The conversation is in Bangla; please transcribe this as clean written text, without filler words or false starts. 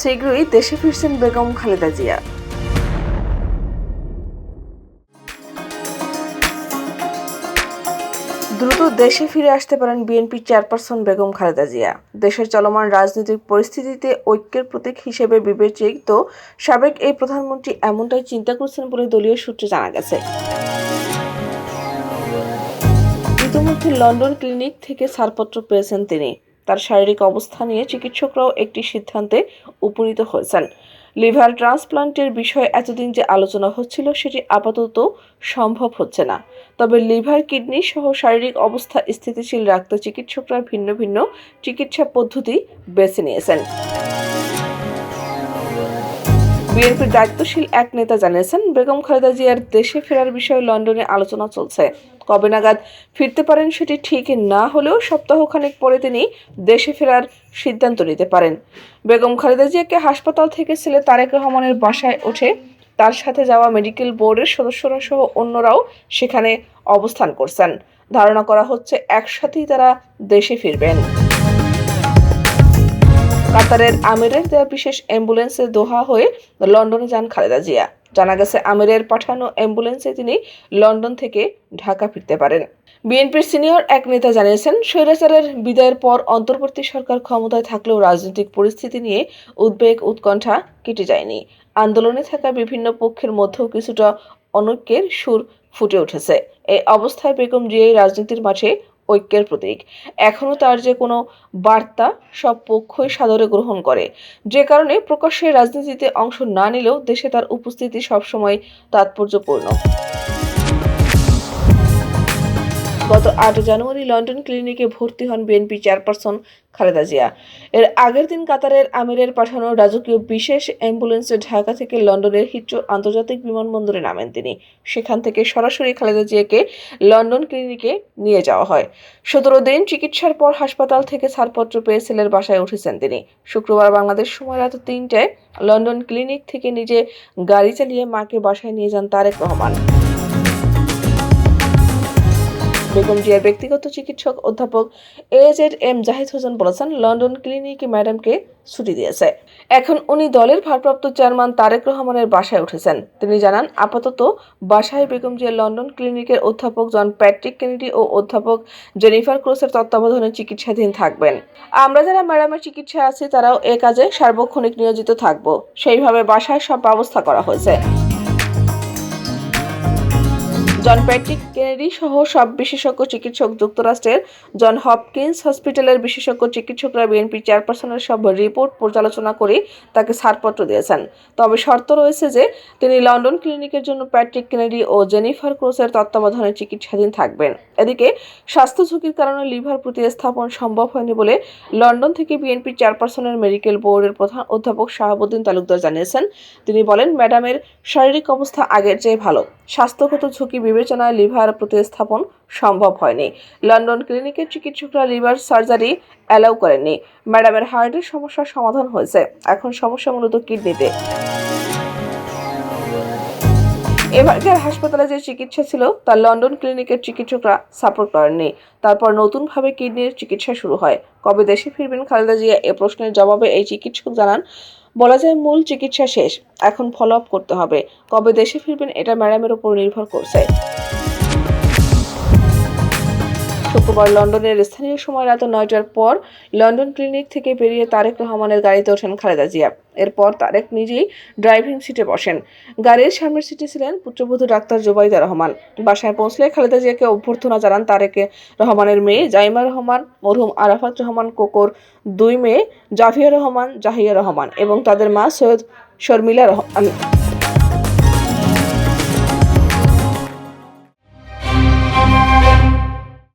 শীঘ্রই দেশে ফিরছেন বেগম খালেদা জিয়া। দ্রুত দেশে ফিরে আসতে পারেন বিএনপি চেয়ারপারসন বেগম খালেদা জিয়া। দেশের চলমান রাজনৈতিক পরিস্থিতিতে ঐক্যের প্রতীক হিসেবে বিবেচিত সাবেক এই প্রধানমন্ত্রী এমনটাই চিন্তা করছেন বলে দলীয় সূত্রে জানা গেছে। ইতিমধ্যে লন্ডন ক্লিনিক থেকে ছাড়পত্র পেয়েছেন তিনি। তার শারীরিক অবস্থা নিয়ে চিকিৎসকরাও একটি সিদ্ধান্তে উপনীত হয়েছেন। লিভার ট্রান্সপ্লান্টের বিষয়ে এতদিন যে আলোচনা হচ্ছিল সেটি আপাতত সম্ভব হচ্ছে না। তবে লিভার, কিডনি সহ শারীরিক অবস্থা স্থিতিশীল রাখতে চিকিৎসকরা ভিন্ন ভিন্ন চিকিৎসা পদ্ধতি বেছে নিয়েছেন। বিএনপির দায়িত্বশীল এক নেতা জানিয়েছেন, বেগম খালেদা জিয়ার দেশে ফেরার বিষয়ে লন্ডনে আলোচনা চলছে। কবে নাগাদ ফিরতে পারেন সেটি ঠিক না হলেও সপ্তাহখানেক পরে তিনি দেশে ফেরার সিদ্ধান্ত নিতে পারেন। বেগম খালেদা জিয়াকে হাসপাতাল থেকে ছেলে তারেক রহমানের বাসায় ওঠে তার সাথে যাওয়া মেডিকেল বোর্ডের সদস্যরা সহ অন্যরাও সেখানে অবস্থান করছেন। ধারণা করা হচ্ছে একসাথেই তারা দেশে ফিরবেন। কাতারের আমিরের দেয়া বিশেষ অ্যাম্বুলেন্সে দোহা হয়ে লন্ডনে যান খালেদা জিয়া। জানা গেছে, আমিরের পাঠানো অ্যাম্বুলেন্সে তিনি লন্ডন থেকে ঢাকা ফিরতে পারেন। বিএনপির সিনিয়র এক নেতা জানিয়েছেন, স্বৈরাচারের বিদায়ের পর অন্তর্বর্তী সরকার ক্ষমতায় থাকলেও রাজনৈতিক পরিস্থিতি নিয়ে উদ্বেগ উৎকণ্ঠা কেটে যায়নি। আন্দোলনে থাকা বিভিন্ন পক্ষের মধ্যেও কিছুটা অনৈক্যের সুর ফুটে উঠেছে। এই অবস্থায় বেগম জিয়াই রাজনীতির মাঠে ঐক্যের প্রতীক। এখনও তার যে কোনো বার্তা সব পক্ষই সাদরে গ্রহণ করে, যে কারণে প্রকাশ্যে রাজনীতিতে অংশ না নিলেও দেশে তার উপস্থিতি সবসময় তাৎপর্যপূর্ণ। গত ৮ জানুয়ারি লন্ডন ক্লিনিকে ভর্তি হন বিএনপি চেয়ারপারসন খালেদা জিয়া। এর আগের দিন কাতারের আমিরের পাঠানো রাজকীয় বিশেষ অ্যাম্বুলেন্সে ঢাকা থেকে লন্ডনের হিথ্রো আন্তর্জাতিক বিমানবন্দরে নামেন তিনি। সেখান থেকে সরাসরি খালেদা জিয়াকে লন্ডন ক্লিনিকে নিয়ে যাওয়া হয়। ১৭ দিন চিকিৎসার পর হাসপাতাল থেকে ছাড়পত্র পেয়ে ছেলের বাসায় উঠেছেন তিনি। শুক্রবার বাংলাদেশ সময় রাত ৩টায় লন্ডন ক্লিনিক থেকে নিজে গাড়ি চালিয়ে মাকে বাসায় নিয়ে যান তারেক রহমান। বেগম জিয়ার ব্যক্তিগত চিকিৎসক অধ্যাপক AZM জাহিদ হোসেন বলেছেন, লন্ডন ক্লিনিকে ম্যাডামকে ছুটি দিয়েছে। এখন উনি দলের ভারপ্রাপ্ত চেয়ারম্যান তারেক রহমানের বাসায় উঠেছেন। তিনি জানান, আপাতত বাসায় বেগম জিয়া লন্ডন ক্লিনিকের অধ্যাপক জন প্যাট্রিক কেনেডি ও অধ্যাপক জেনিফার ক্রসের তত্ত্বাবধানে চিকিৎসাধীন থাকবেন। আমরা যারা ম্যাডামের চিকিৎসায় আছি তারাও এ কাজে সার্বক্ষণিক নিয়োজিত থাকব। সেইভাবে বাসায় সব ব্যবস্থা করা হয়েছে। জন প্যাট্রিক কেনেডি সহ সব বিশেষজ্ঞ চিকিৎসক যুক্তরাষ্ট্রের জন হপকিন্স হসপিটালের বিশেষজ্ঞ চিকিৎসকরা বিএনপি চেয়ারপারসনের সব রিপোর্ট পর্যালোচনা করে তাকে ছাড়পত্র দিয়েছেন। তবে শর্ত রয়েছে যে তিনি লন্ডন ক্লিনিকের জন্য প্যাট্রিক কেনেডি ও জেনিফার ক্রসের তত্ত্বাবধানে চিকিৎসাধীন থাকবেন। এদিকে স্বাস্থ্য ঝুঁকির কারণে লিভার প্রতিস্থাপন সম্ভব হয়নি বলে লন্ডন থেকে বিএনপি চেয়ারপারসনের মেডিকেল বোর্ডের প্রধান অধ্যাপক শাহাবুদ্দিন তালুকদার জানিয়েছেন। তিনি বলেন, ম্যাডামের শারীরিক অবস্থা আগের চেয়ে ভালো। স্বাস্থ্যগত ঝুঁকি বিবেচনায় লিভার প্রতিস্থাপন সম্ভব হয়নি। লন্ডন ক্লিনিকের চিকিৎসকরা লিভার সার্জারি অ্যালাউ করেননি। ম্যাডামের হার্টের সমস্যার সমাধান হয়েছে। এখন সমস্যা মূলত কিডনিতে। এবার হাসপাতালে যে চিকিৎসা ছিল তা লন্ডন ক্লিনিকের চিকিৎসকরা সাপোর্ট করেননি। তারপর নতুনভাবে কিডনির চিকিৎসা শুরু হয়। কবে দেশে ফিরবেন খালেদা জিয়া এ প্রশ্নের জবাবে এই চিকিৎসক জানান, বলা যায় মূল চিকিৎসা শেষ, এখন ফলো আপ করতে হবে। কবে দেশে ফিরবেন এটা ম্যাডামের উপর নির্ভর করছে। শুক্রবার লন্ডনের স্থানীয় সময় রাত ৯টার পর লন্ডন ক্লিনিক থেকে বেরিয়ে তারেক রহমানের গাড়িতে ওঠেন খালেদা জিয়া। এরপর তারেক নিজেই ড্রাইভিং সিটে বসেন। গাড়ির সামনের সিটে ছিলেন পুত্রবধূ ডাক্তার জোবাইদা রহমান। বাসায় পৌঁছলে খালেদা জিয়াকে অভ্যর্থনা জানান তারেক রহমানের মেয়ে জাইমা রহমান, মরহুম আরাফাত রহমান কোকোর 2 মেয়ে জাভিয়া রহমান, জাহিয়া রহমান এবং তাদের মা সৈয়দ শর্মিলা রহমান।